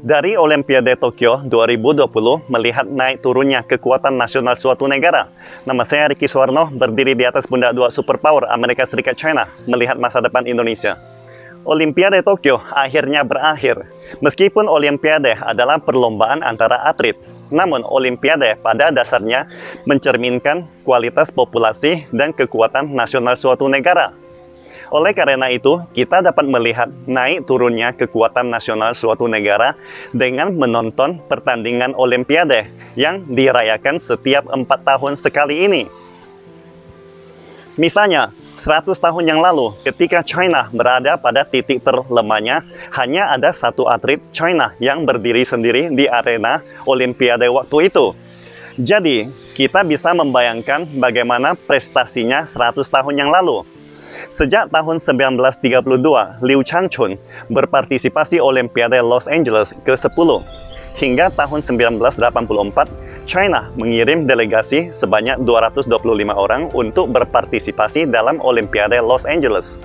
Dari Olimpiade Tokyo 2020 melihat naik turunnya kekuatan nasional suatu negara. Nama saya Ricky Suwarno, berdiri di atas pundak dua superpower Amerika Serikat China, melihat masa depan Indonesia. Olimpiade Tokyo akhirnya berakhir. Meskipun Olimpiade adalah perlombaan antara atlet, namun Olimpiade pada dasarnya mencerminkan kualitas populasi dan kekuatan nasional suatu negara. Oleh karena itu, kita dapat melihat naik turunnya kekuatan nasional suatu negara dengan menonton pertandingan Olimpiade yang dirayakan setiap 4 tahun sekali ini. Misalnya, 100 tahun yang lalu, ketika China berada pada titik terlemahnya, hanya ada satu atlet China yang berdiri sendiri di arena Olimpiade waktu itu. Jadi, kita bisa membayangkan bagaimana prestasinya 100 tahun yang lalu. Sejak tahun 1932, Liu Changchun berpartisipasi Olimpiade Los Angeles ke-10. Hingga tahun 1984, China mengirim delegasi sebanyak 225 orang untuk berpartisipasi dalam Olimpiade Los Angeles.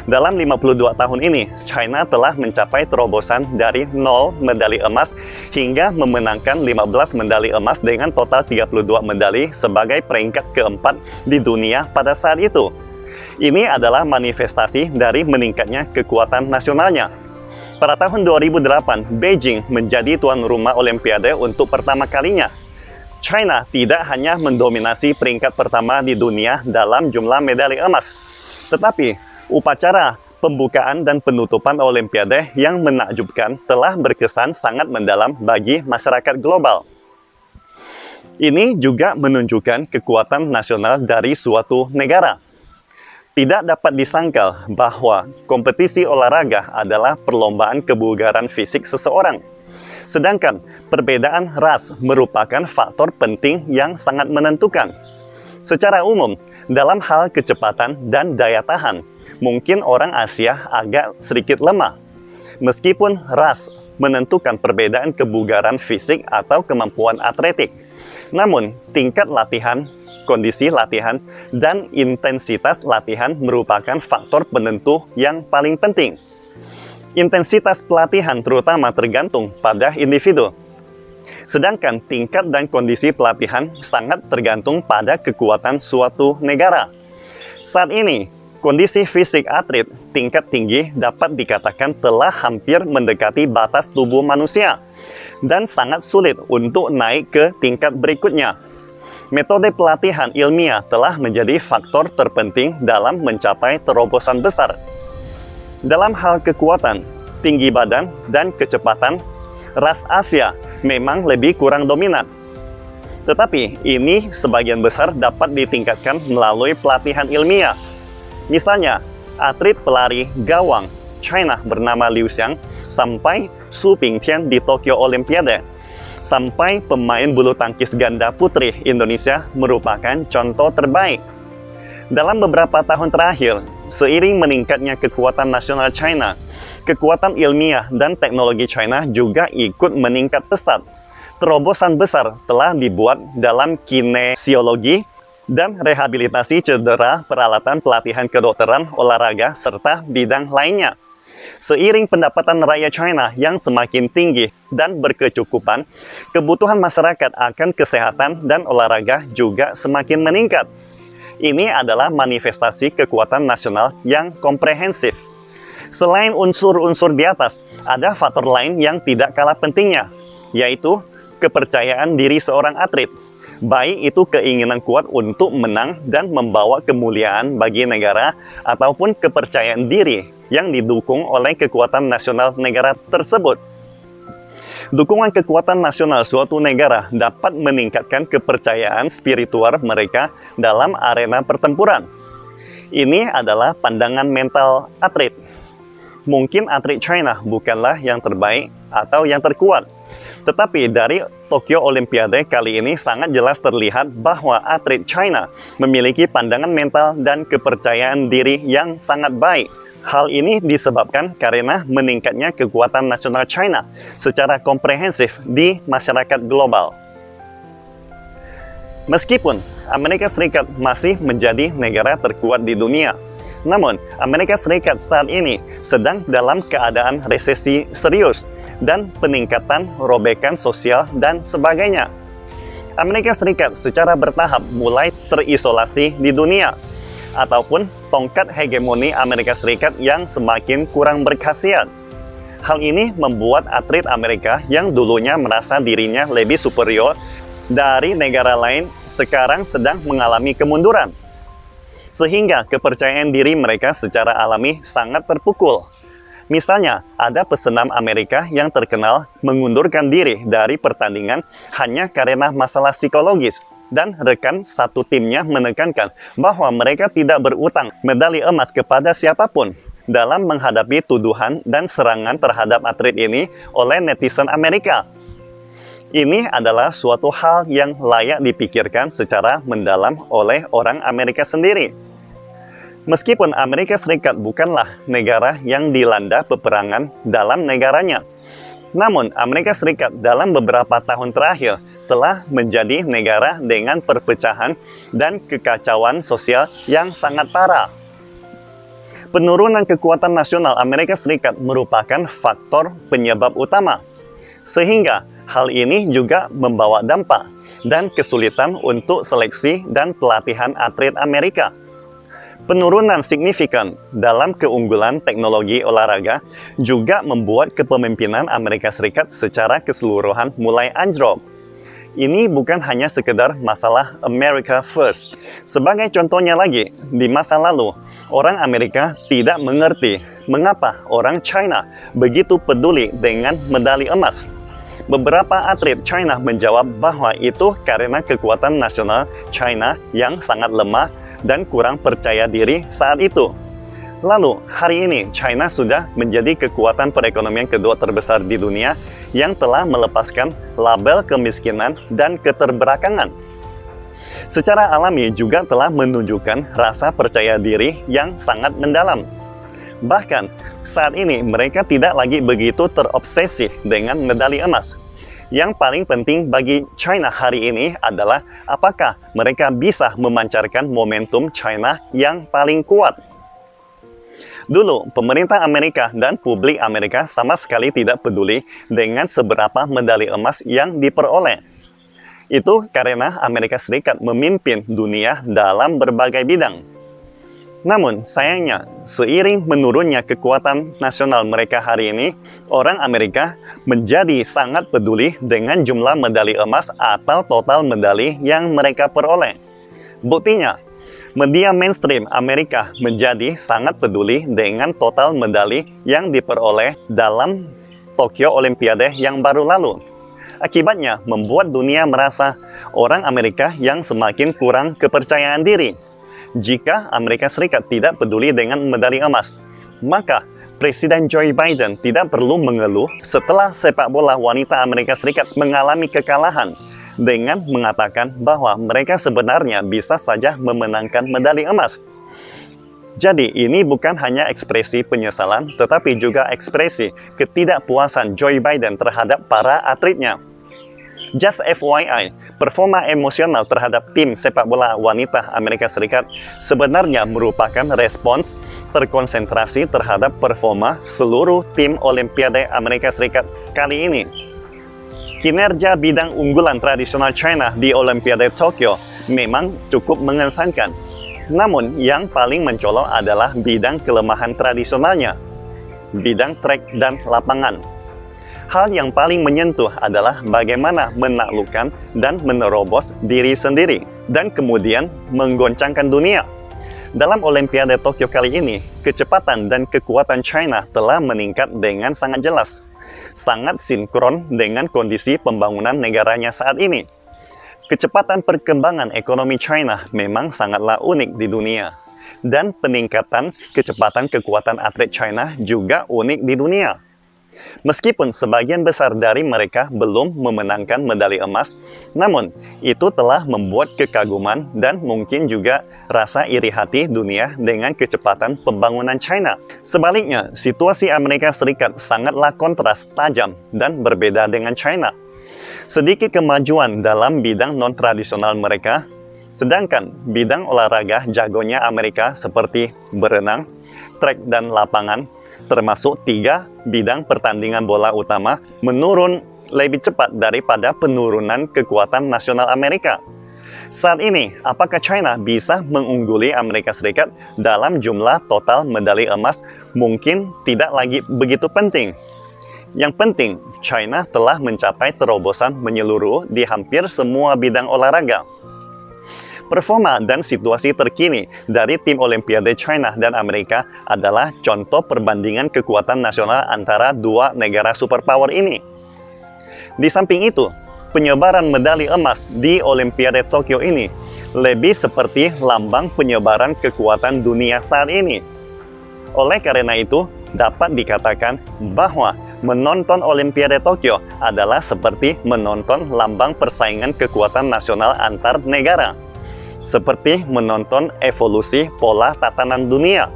Dalam 52 tahun ini, China telah mencapai terobosan dari 0 medali emas hingga memenangkan 15 medali emas dengan total 32 medali sebagai peringkat keempat di dunia pada saat itu. Ini adalah manifestasi dari meningkatnya kekuatan nasionalnya. Pada tahun 2008, Beijing menjadi tuan rumah Olimpiade untuk pertama kalinya. China tidak hanya mendominasi peringkat pertama di dunia dalam jumlah medali emas, tetapi upacara pembukaan dan penutupan Olimpiade yang menakjubkan telah berkesan sangat mendalam bagi masyarakat global. Ini juga menunjukkan kekuatan nasional dari suatu negara. Tidak dapat disangkal bahwa kompetisi olahraga adalah perlombaan kebugaran fisik seseorang. Sedangkan perbedaan ras merupakan faktor penting yang sangat menentukan. Secara umum, dalam hal kecepatan dan daya tahan, mungkin orang Asia agak sedikit lemah. Meskipun ras menentukan perbedaan kebugaran fisik atau kemampuan atletik. Namun, tingkat latihan, kondisi latihan, dan intensitas latihan merupakan faktor penentu yang paling penting. Intensitas pelatihan terutama tergantung pada individu. Sedangkan tingkat dan kondisi pelatihan sangat tergantung pada kekuatan suatu negara. Saat ini, kondisi fisik atlet tingkat tinggi dapat dikatakan telah hampir mendekati batas tubuh manusia dan sangat sulit untuk naik ke tingkat berikutnya. Metode pelatihan ilmiah telah menjadi faktor terpenting dalam mencapai terobosan besar. Dalam hal kekuatan, tinggi badan, dan kecepatan, ras Asia memang lebih kurang dominan. Tetapi ini sebagian besar dapat ditingkatkan melalui pelatihan ilmiah. Misalnya, atlet pelari gawang China bernama Liu Xiang sampai Su Bingtian di Tokyo Olimpiade, sampai pemain bulu tangkis ganda putri Indonesia merupakan contoh terbaik. Dalam beberapa tahun terakhir, seiring meningkatnya kekuatan nasional China, kekuatan ilmiah dan teknologi China juga ikut meningkat pesat. Terobosan besar telah dibuat dalam kinesiologi dan rehabilitasi cedera, peralatan pelatihan kedokteran, olahraga, serta bidang lainnya. Seiring pendapatan rakyat China yang semakin tinggi dan berkecukupan, kebutuhan masyarakat akan kesehatan dan olahraga juga semakin meningkat. Ini adalah manifestasi kekuatan nasional yang komprehensif. Selain unsur-unsur di atas, ada faktor lain yang tidak kalah pentingnya, yaitu kepercayaan diri seorang atlet. Baik itu keinginan kuat untuk menang dan membawa kemuliaan bagi negara, ataupun kepercayaan diri yang didukung oleh kekuatan nasional negara tersebut. Dukungan kekuatan nasional suatu negara dapat meningkatkan kepercayaan spiritual mereka dalam arena pertempuran. Ini adalah pandangan mental atlet. Mungkin atlet China bukanlah yang terbaik atau yang terkuat. Tetapi dari Tokyo Olimpiade kali ini sangat jelas terlihat bahwa atlet China memiliki pandangan mental dan kepercayaan diri yang sangat baik. Hal ini disebabkan karena meningkatnya kekuatan nasional China secara komprehensif di masyarakat global. Meskipun Amerika Serikat masih menjadi negara terkuat di dunia, namun Amerika Serikat saat ini sedang dalam keadaan resesi serius dan peningkatan robekan sosial dan sebagainya. Amerika Serikat secara bertahap mulai terisolasi di dunia, ataupun tongkat hegemoni Amerika Serikat yang semakin kurang berkhasiat. Hal ini membuat atlet Amerika yang dulunya merasa dirinya lebih superior dari negara lain sekarang sedang mengalami kemunduran. Sehingga kepercayaan diri mereka secara alami sangat terpukul. Misalnya, ada pesenam Amerika yang terkenal mengundurkan diri dari pertandingan hanya karena masalah psikologis. Dan rekan satu timnya menekankan bahwa mereka tidak berutang medali emas kepada siapapun dalam menghadapi tuduhan dan serangan terhadap atlet ini oleh netizen Amerika. Ini adalah suatu hal yang layak dipikirkan secara mendalam oleh orang Amerika sendiri. Meskipun Amerika Serikat bukanlah negara yang dilanda peperangan dalam negaranya, namun Amerika Serikat dalam beberapa tahun terakhir telah menjadi negara dengan perpecahan dan kekacauan sosial yang sangat parah. Penurunan kekuatan nasional Amerika Serikat merupakan faktor penyebab utama, sehingga hal ini juga membawa dampak dan kesulitan untuk seleksi dan pelatihan atlet Amerika. Penurunan signifikan dalam keunggulan teknologi olahraga juga membuat kepemimpinan Amerika Serikat secara keseluruhan mulai anjlok. Ini bukan hanya sekedar masalah America First. Sebagai contohnya lagi, di masa lalu, orang Amerika tidak mengerti mengapa orang China begitu peduli dengan medali emas. Beberapa atlet China menjawab bahwa itu karena kekuatan nasional China yang sangat lemah dan kurang percaya diri saat itu. Lalu, hari ini China sudah menjadi kekuatan perekonomian kedua terbesar di dunia yang telah melepaskan label kemiskinan dan keterbelakangan. Secara alami juga telah menunjukkan rasa percaya diri yang sangat mendalam. Bahkan, saat ini mereka tidak lagi begitu terobsesi dengan medali emas. Yang paling penting bagi China hari ini adalah apakah mereka bisa memancarkan momentum China yang paling kuat. Dulu, pemerintah Amerika dan publik Amerika sama sekali tidak peduli dengan seberapa medali emas yang diperoleh. Itu karena Amerika Serikat memimpin dunia dalam berbagai bidang. Namun, sayangnya, seiring menurunnya kekuatan nasional mereka hari ini, orang Amerika menjadi sangat peduli dengan jumlah medali emas atau total medali yang mereka peroleh. Buktinya, media mainstream Amerika menjadi sangat peduli dengan total medali yang diperoleh dalam Tokyo Olimpiade yang baru lalu. Akibatnya, membuat dunia merasa orang Amerika yang semakin kurang kepercayaan diri. Jika Amerika Serikat tidak peduli dengan medali emas, maka Presiden Joe Biden tidak perlu mengeluh setelah sepak bola wanita Amerika Serikat mengalami kekalahan dengan mengatakan bahwa mereka sebenarnya bisa saja memenangkan medali emas. Jadi, ini bukan hanya ekspresi penyesalan, tetapi juga ekspresi ketidakpuasan Joe Biden terhadap para atletnya. Just FYI, performa emosional terhadap tim sepak bola wanita Amerika Serikat sebenarnya merupakan respons terkonsentrasi terhadap performa seluruh tim Olimpiade Amerika Serikat kali ini. Kinerja bidang unggulan tradisional China di Olimpiade Tokyo memang cukup mengesankan. Namun, yang paling mencolok adalah bidang kelemahan tradisionalnya, bidang trek dan lapangan. Hal yang paling menyentuh adalah bagaimana menaklukkan dan menerobos diri sendiri, dan kemudian menggoncangkan dunia. Dalam Olimpiade Tokyo kali ini, kecepatan dan kekuatan China telah meningkat dengan sangat jelas, sangat sinkron dengan kondisi pembangunan negaranya saat ini. Kecepatan perkembangan ekonomi China memang sangatlah unik di dunia, dan peningkatan kecepatan kekuatan atlet China juga unik di dunia. Meskipun sebagian besar dari mereka belum memenangkan medali emas, namun itu telah membuat kekaguman dan mungkin juga rasa iri hati dunia dengan kecepatan pembangunan China. Sebaliknya, situasi Amerika Serikat sangatlah kontras tajam dan berbeda dengan China. Sedikit kemajuan dalam bidang non-tradisional mereka, sedangkan bidang olahraga jagonya Amerika seperti berenang, trek dan lapangan, termasuk 3 bidang pertandingan bola utama menurun lebih cepat daripada penurunan kekuatan nasional Amerika. Saat ini, apakah China bisa mengungguli Amerika Serikat dalam jumlah total medali emas? Mungkin tidak lagi begitu penting. Yang penting, China telah mencapai terobosan menyeluruh di hampir semua bidang olahraga. Performa dan situasi terkini dari tim Olimpiade China dan Amerika adalah contoh perbandingan kekuatan nasional antara dua negara superpower ini. Di samping itu, penyebaran medali emas di Olimpiade Tokyo ini lebih seperti lambang penyebaran kekuatan dunia saat ini. Oleh karena itu, dapat dikatakan bahwa menonton Olimpiade Tokyo adalah seperti menonton lambang persaingan kekuatan nasional antar negara, seperti menonton evolusi pola tatanan dunia.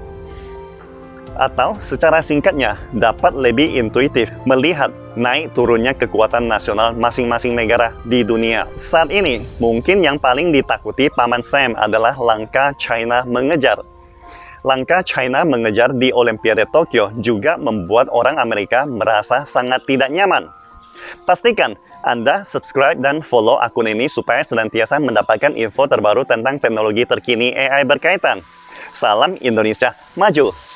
Atau secara singkatnya, dapat lebih intuitif melihat naik turunnya kekuatan nasional masing-masing negara di dunia. Saat ini, mungkin yang paling ditakuti Paman Sam adalah langkah China mengejar. Langkah China mengejar di Olimpiade Tokyo juga membuat orang Amerika merasa sangat tidak nyaman. Pastikan Anda subscribe dan follow akun ini supaya senantiasa mendapatkan info terbaru tentang teknologi terkini AI berkaitan. Salam Indonesia Maju!